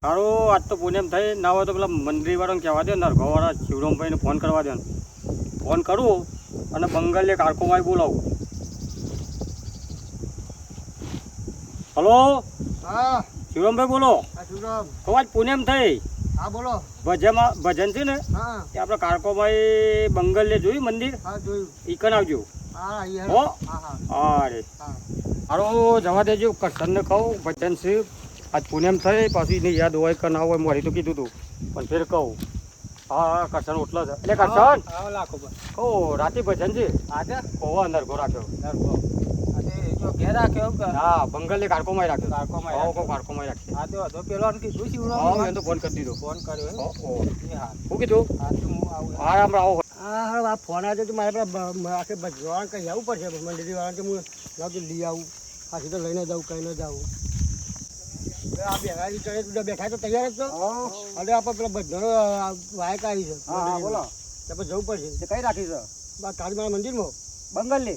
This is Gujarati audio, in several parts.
સારું આજ તો પૂનમ થઈ ના હોય તો પેલા મંદિર વાળાને કહેવા દે ને ઘરવાળા શિવરામભાઈને ફોન કરવા દે ફોન કરું અને બંગાળે કારકોમાં બોલાવું. હલો હા શિવરામભાઈ બોલો. શિવરામ. તો આજ પૂનમ થઈ. હા બોલો. ભજન છે ને હા એ આપણે કારકોભાઈ બંગાળે જોયું મંદિર. હા જોયું. ઈકન આવજો. હા હો હા હા હા રે સારું જવા દેજો કરશનને કહું ભજન છે આજ પૂનમ થઈ પાછી એને યાદ હોય કે ના હોય મારી તો કીધું તું પણ ફેર કહું. હા કરશન ઉઠલો છે એટલે કરશન લાખો કહું રાતે ભજન છે આજે કોવા નરગો રાખ્યો. જો ઘેર રાખ્યો હા બંગાળે કારકોમાં રાખ્યો. કારકોમાં કારકોમાં રાખશે. હા તો પેલો કીધું શિવરામ. હા એને તો ફોન કરી દીધો. ફોન કર્યો હો એ હા શું કીધું. હા તો હું આવું. હા રામ આવો. હા હા આ ફોન આવ્યો તો મારે આખે ભજવાણ કંઈ જવું પડશે મંડળી વાળા હું લાવતું લઈ આવું પાછી તો લઈને જાઉં કંઈ ન જાઉં. આ બેઠા તો તૈયાર જ છો અને આપણે પેલા ભજનો વાયક આવી છે. હા બોલો ત્યાં જવું પડશે. કઈ રાખી છે કાળીમાના મંદિરમાં બંગાળે.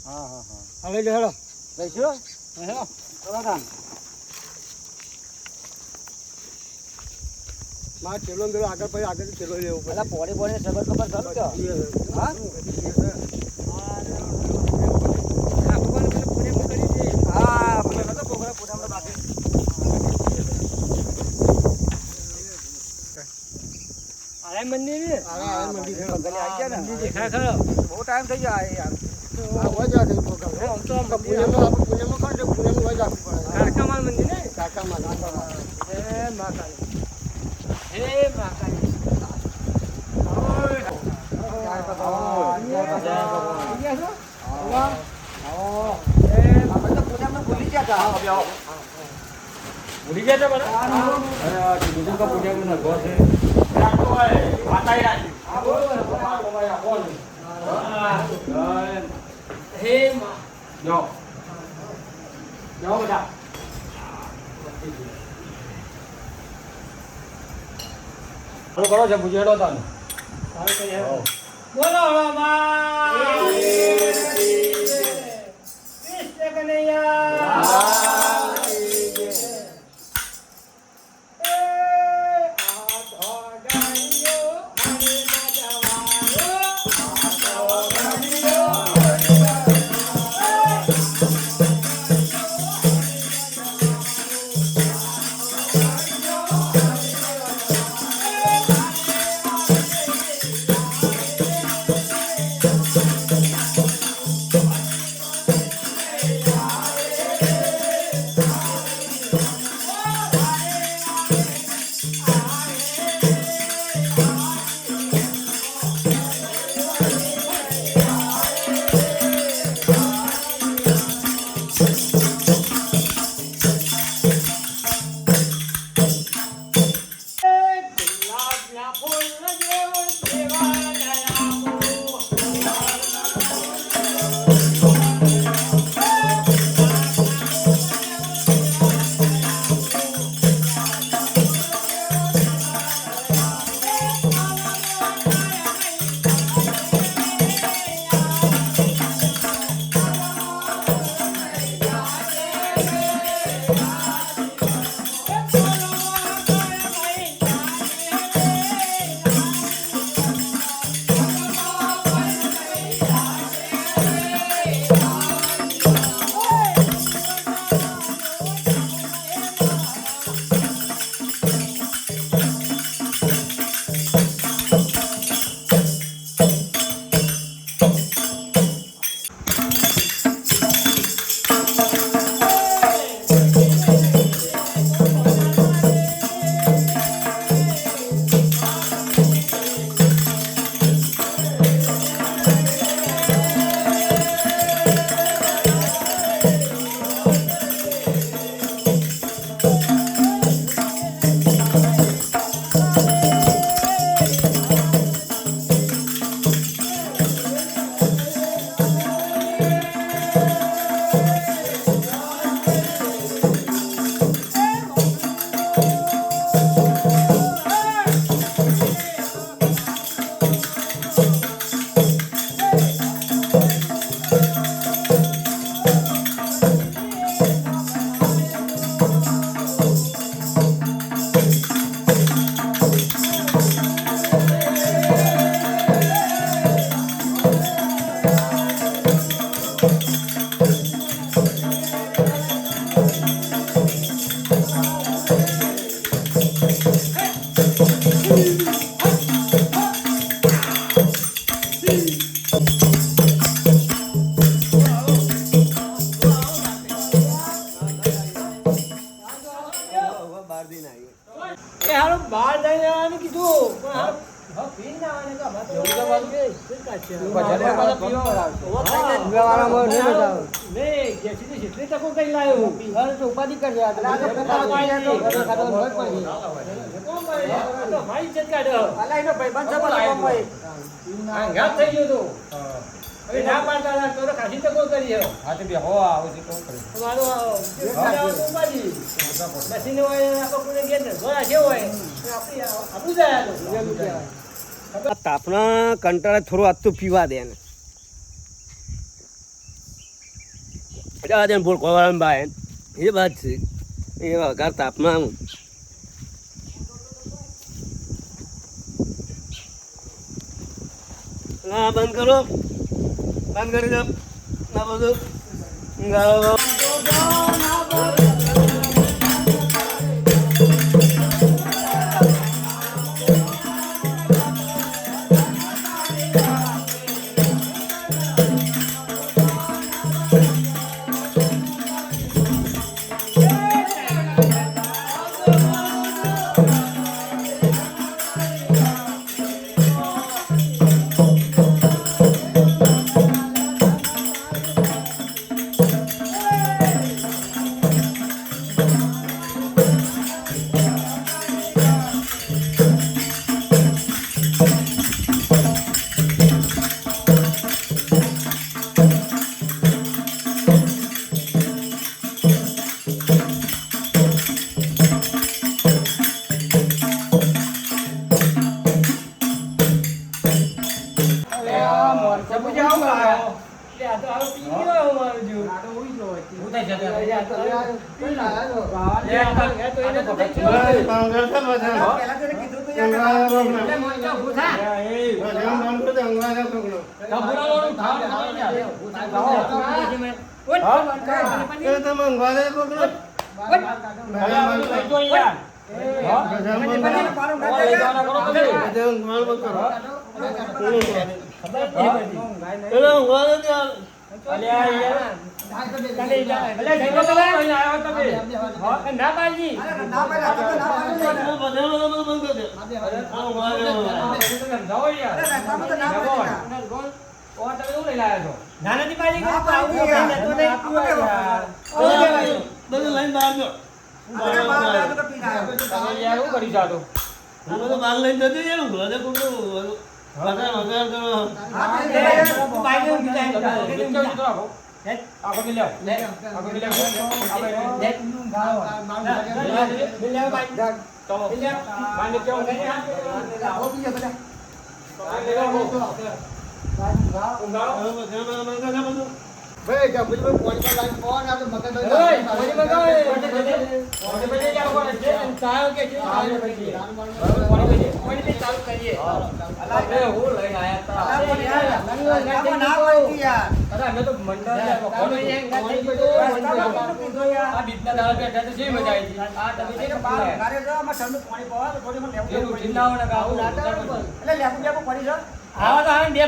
હા હા હા હા લઈ લે હેડો લઈશું. હેલો ચલો કામ. મારે ચેલો પેલો આગળ પછી આગળ ચેલો લેવું પડે. પોણી પોણી સબર ખબર ચાલુ છે. હા હા મને નતો પ્રોગ્રામ પૂનમનો બાકી. આરામ મંદિર ને આરામ મંદિર બંગાળે આવી ગયા ને દેખાય ખરો. બહુ ટાઈમ થઈ ગયો યાર. હા હોય જાય પ્રોગ્રામ. આમ તો પુણ્યમાં કોણ પુણ્યમાં હોય જવું પડે. કાકામાલ મંદિર ને કાકામાલ હે મહાકાળી હે મહાકાળી. ભૂલી ગયા હતા પૂજા ઘર છે. હે માં જાઓ બધા કરો છે પૂજા હતા ને. બોલો કૃષ્ણ કનૈયા. પીવાવાળામાં નહીં મજા આવે. ઘર તો ઉપાધિ કરશે. આ તો ખાવાનું હોય તો ખાવાનું હોય જ પછી. અલા, એનો ભાઈબંધ છે પાછો કોઈ. આ તાપના કંટાળે થોડું આજ તો પીવા દે ને. ભૂલ ખોવાળા ભાઈ એ વાત છે. એ વગર તાપમાં ના બંધ કરો, બંધ કરી દો ના બધું.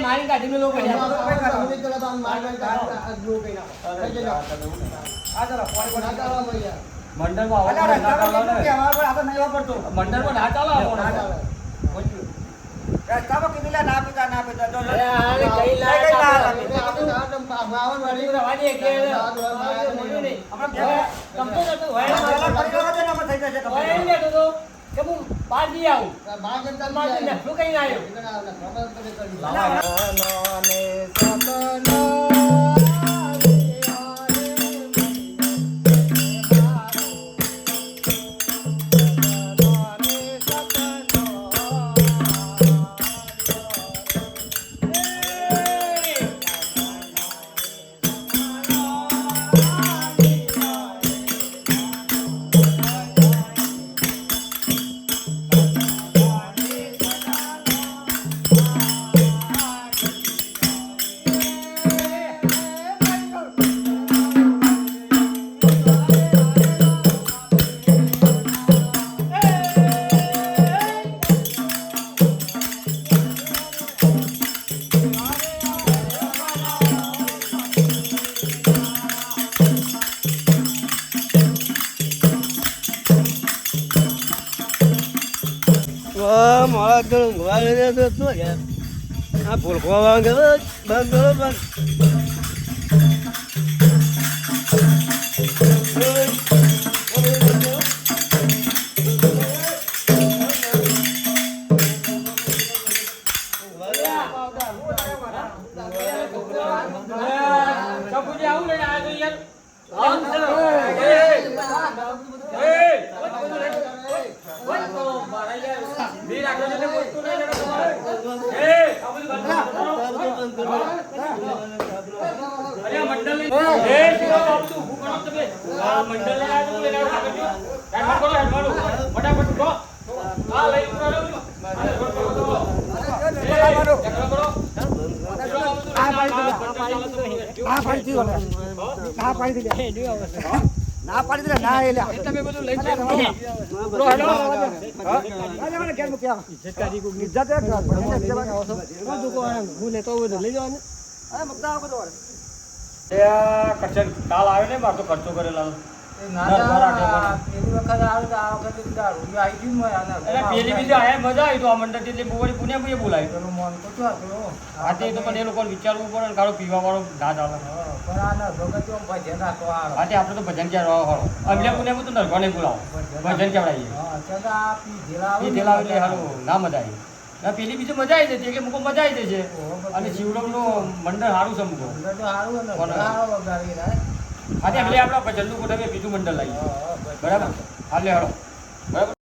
મારી કાઢી લોકો મંડળમાં ના ચાલો. રસ્તામાં કીધું ના પીતા ના પીતા બાજી આવું શું કઈ મારા ઊંઘવા લઈને તો શું યાર આ ભૂલકો વાગે બંધ ચપુજી આવું લઈને આવ્યા ના પાડી દે ના એલા તમે બધું લઈ જાઓ બ્રો હેલો મને કેમ મૂક્યા ઇજ્જત કરી કો ઇજ્જત હું લેતો હોય લઈ જવાનો અરે મગદા આવો બધો એ કચન કાલ આવ્યો ને માર તો ખર્ચો કરેલા પેલી બીજી આયા મજા આવી તો આ મંડળ એટલે બોવડી પુણે બોલાય હા તે તો પણ એ લોકોને વિચારવું પડે ને કાળો પીવા વાળો ના ચાલે હા તે આપણે તો ભજન ક્યાં રહો અમને પુણે તો નરગોને બોલાવો ભજન કેવડાવીએ પેલા એટલે હારું ના મજા આવી ના પેલી બીજી મજા આવી જતી એટલે મુકો મજા આવી જશે અને શિવડમનું મંડળ સારું છે મુકો હા તે એટલે આપણા ભજનનું ગોઠવીએ બીજું મંડળ લાવીએ બરાબર હાલે હાલો બરાબર